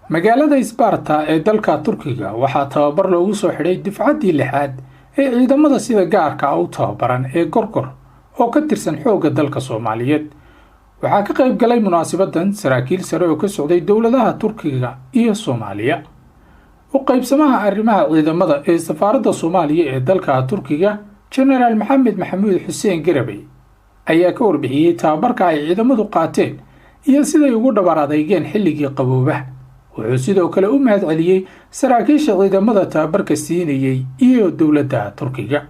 magaalada Isbaarta ee dalka Turkiga waxaa tababar loogu soo xidhay difcaddii lixaad ee ciidamada sida gaarka ah u tababaran ee Gorgor oo ka tirsan xoogga dalka Soomaaliyeed. waxaa ka qayb galay munaasabadan saraakiil sare oo ka socday dowladaha Turkiga iyo Soomaaliya. u qaybsamaha arrimaha ciidamada ee safaaradda Soomaaliya ee dalka Turkiga General Maxamed Maxamuud Xuseen Garabay ayaa ka warbixiyay tababarka ay ciidamadu qaateen iyo siday ugu dhabar adeegeen xilligii qaboobaha. wuxuu sidoo kale u mahad celiyay saraakiisha ciidamada tababarka siinayay iyo dowladda Turkiga.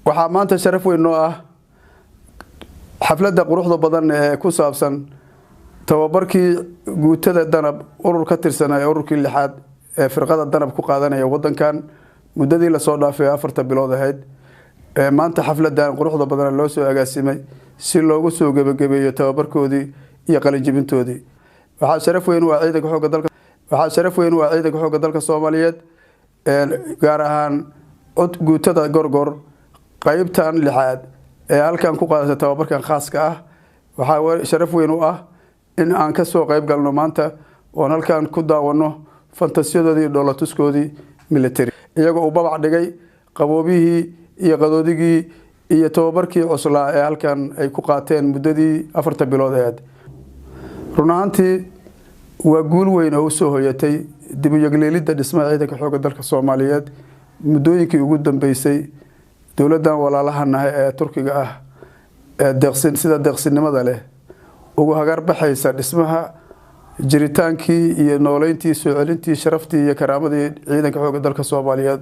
waxaa maanta sharaf weyn noo ah xafladda quruxda badan ee ku saabsan tababarkii guutada danab urur ka tirsanay ururkii lixaad ee firqada danab ku qaadanaya wadankan muddadii la soo dhaafay 4 bilood ahayd. maanta xafladdan quruxda badan loo soo agaasimay si loogu soo gabagabeeyo tababarkoodii iyo qalin jebintoodii. waxaa sharaf weyn u ah ciidanka xoogga dalka Soomaaliyeed gaar ahaan guutada Gorgor qaybtan lixaad ee halkan ku qaadatay tababarkan khaaska ah. waxaa sharaf weyn u ah in aan ka soo qayb galno maanta oo halkan ku daawano fantasiyadoodii dhoolatuskoodii military iyagoo u babac dhigay qaboobihii iyo qadoodigii iyo tababarkii cuslaa ee halkan ay ku qaateen muddadii 4 bilood ahayd. run ahaantii waa guul weyn oo u soo hoyatay dib u yagleelidda dhismaha ciidanka xoogga dalka Soomaaliyeed muddooyinkii ugu dambeysay. dowladdan walaalahana ee Turkiga ah ee sida deeqsinimada leh ugu hagar baxaysa dhismaha jiritaankii iyo nooleyntii soo celintii sharaftii iyo karaamadii ciidanka xoogga dalka Soomaaliyeed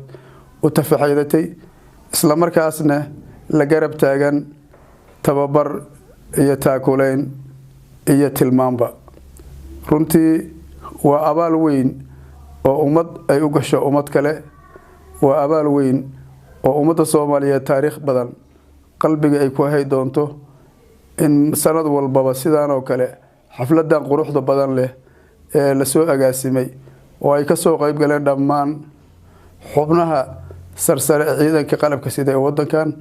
u tafaxaydatay isla markaasna la garab taagan tababar iyo taakuleyn iyo tilmaamba. runtii waa abaal weyn oo ummad ay u gasho ummad kale. waa abaal weyn oo ummadda Soomaaliyeed taariikh badan qalbiga ay ku hay doonto in sanad walbaba sidaan oo kale xafladan quruxda badan leh ee la soo agaasimay oo ay ka soo qayb galeen dhammaan xubnaha sarsare ciidanka qalabka sida ee wadankan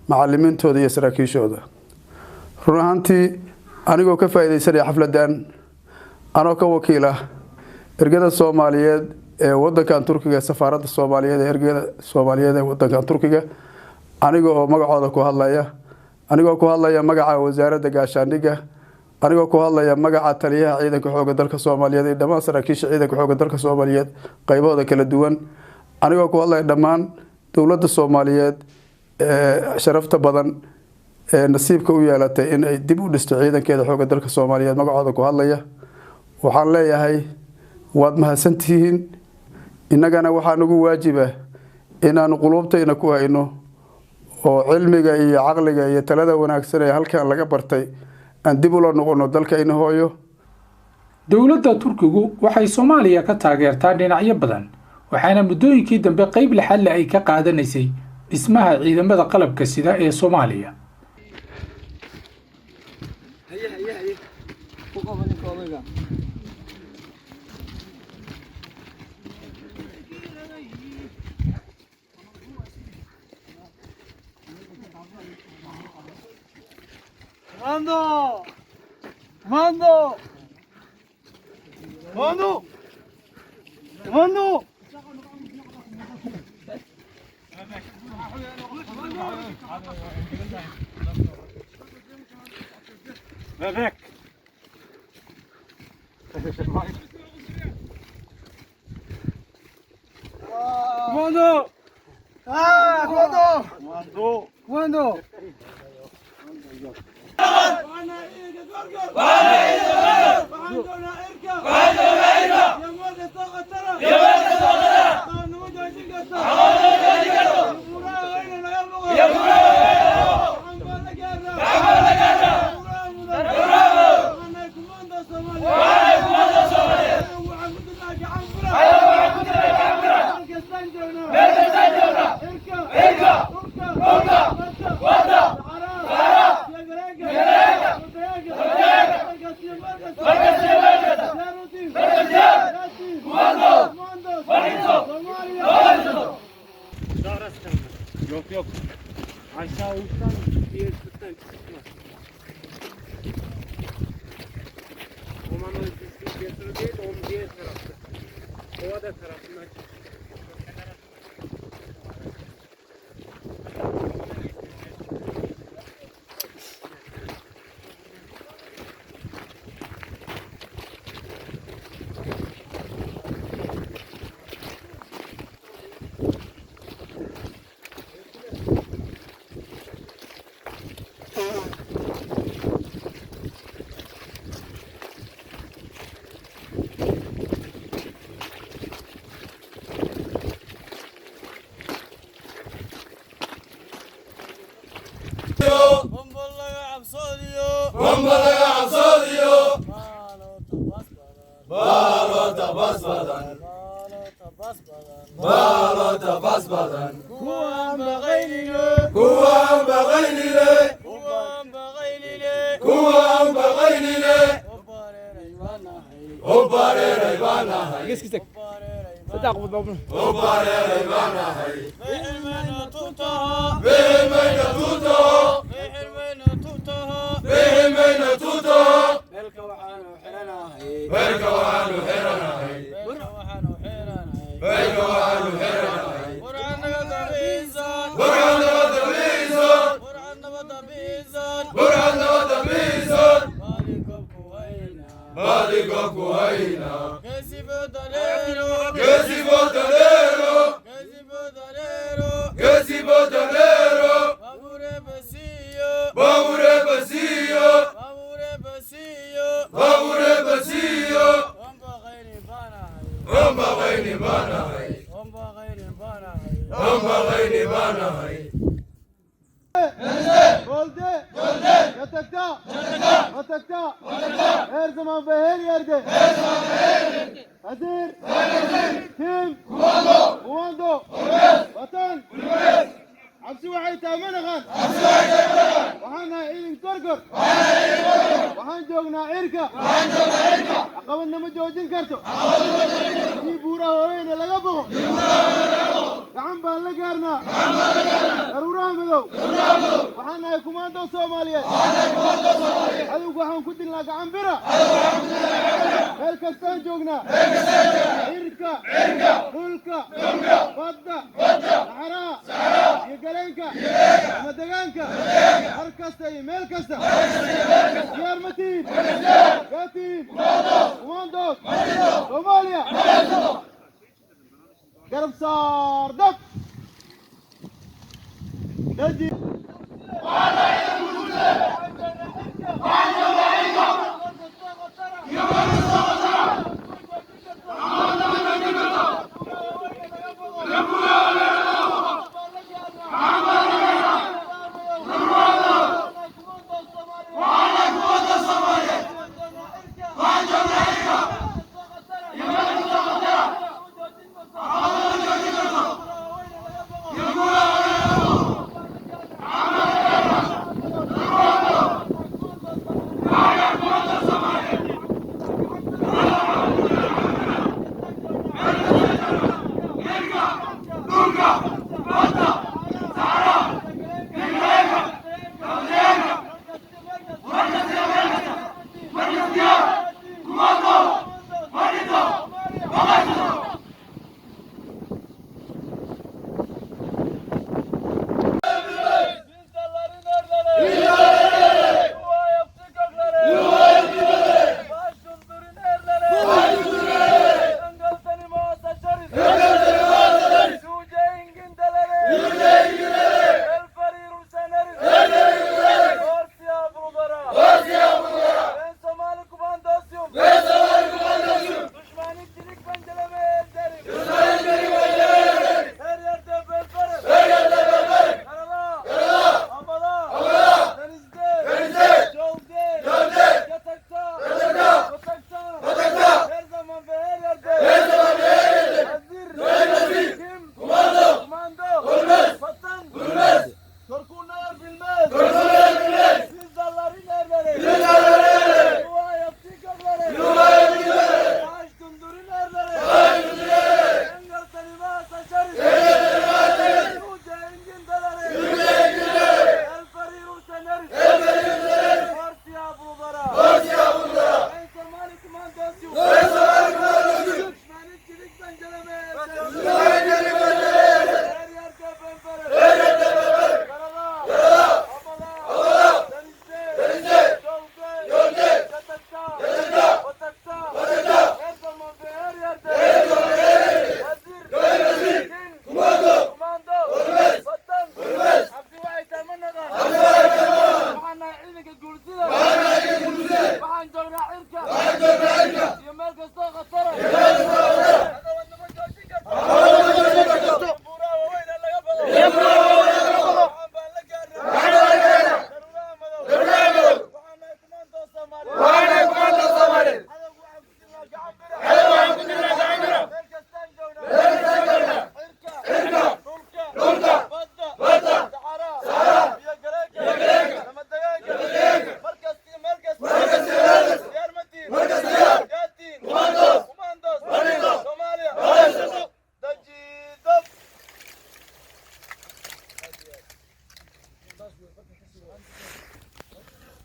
macallimiintooda iyo saraakiishooda. run ahaantii anigoo ka faa'iideysanaya xafladan anoo ka wakiil ah ergada Soomaaliyeed ee wadankan Turkiga safaaradda Soomaaliyeed ee ergada Soomaaliyeed ee wadankan Turkiga anigoo magacooda ku hadlaya magaca wasaaradda gaashaandhigga anigoo ku hadlaya magaca taliyaha ciidanka xoogga dalka Soomaaliyeed ee dhammaan saraakiisha ciidanka xoogga dalka Soomaaliyeed qaybahooda kala duwan anigoo ku hadlaya dhammaan dowladda Soomaaliyeed ee sharafta badan ee nasiibka u yeelatay in ay dib u dhisto ciidankeeda xoogga dalka Soomaaliyeed magacooda ku hadlaya. waxaan leeyahay waad mahadsantihiin. innagana waxaa nagu waajiba inaan qulubtayna ku hayno oo cilmiga iyo caqliga iyo talada wanaagsan ee halkan laga bartay aan dib ula noqono dalkayna hooyo. dowladda Turkigu waxay Soomaaliya ka taageertaa dhinacyo badan waxaana muddooyinkii dambe qayb lixaad ay ka qaadanaysay dhismaha ciidamada qalabka sida ee Soomaaliya. Bebek. Comando! Ah, comando! Comando! Yok. Aşağı uçtan diğer tutan çıkmaz. Omanın üstü değil, onun diğer tarafta. Ovada tarafından çık.